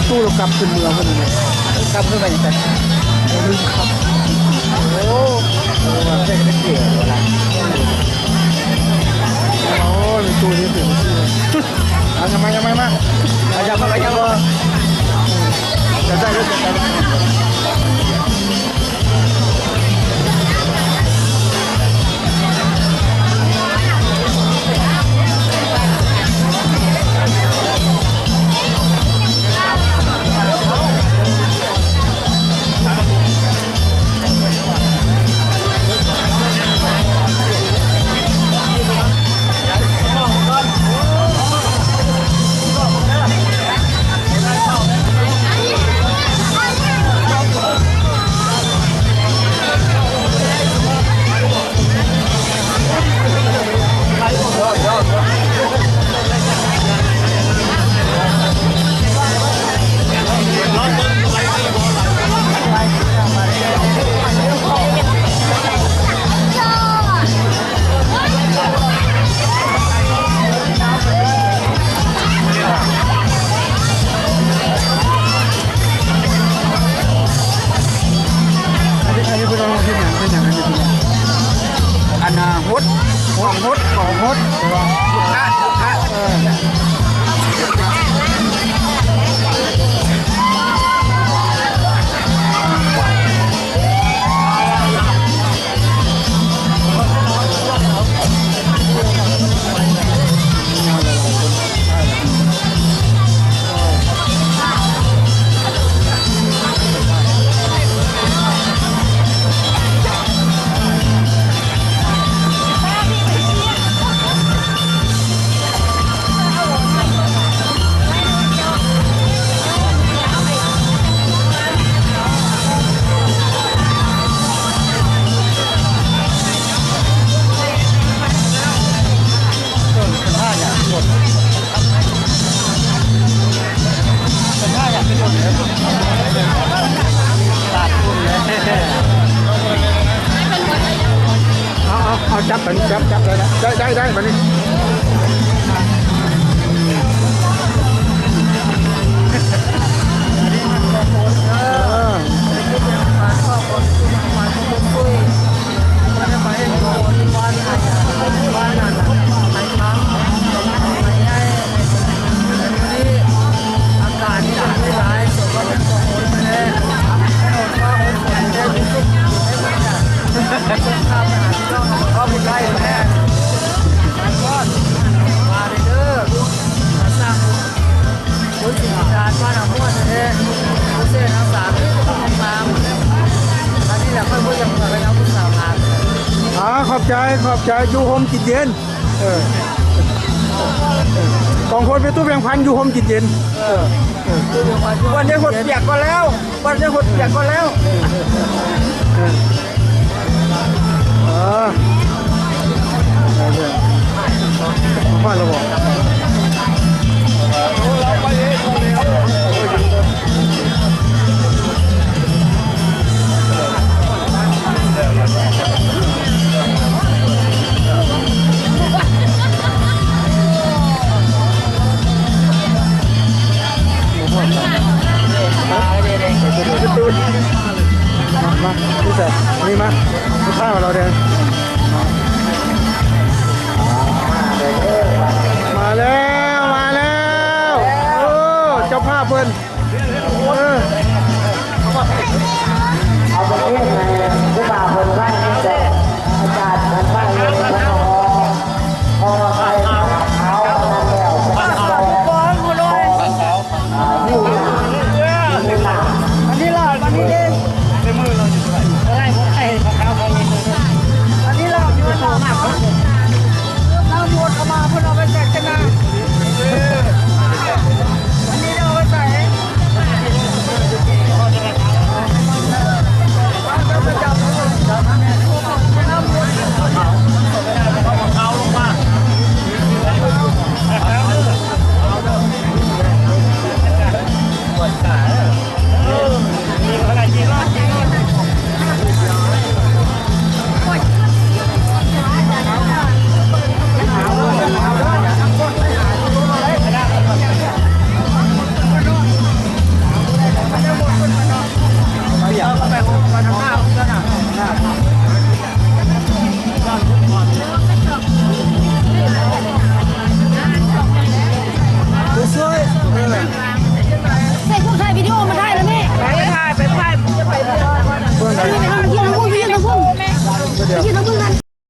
ตู้เรากลับขึ้นเมืองคนนึงกลับขึ้นไปอีกแต่ลืมครับโอ้โหใช่กันเกี่ยวอะไรโอ้ในตู้นี้ถึงที่เอาทำไมมาอาจารย์มาจะได้รู้จักกันเอาจับเลยนะได้มานี่ขอบใจอยู่โฮมจิตเย็นกองคนไปตู้แบ่งพันอยู่โฮมจิตเย็นวันนี้หดเปียกก็แล้วมาแล้วบอกมาพี่เสร็จนี่มาลูกค้าของเราเดินมาแล้วโอ้เจ้าภาพเพิ่นเอาไปเอง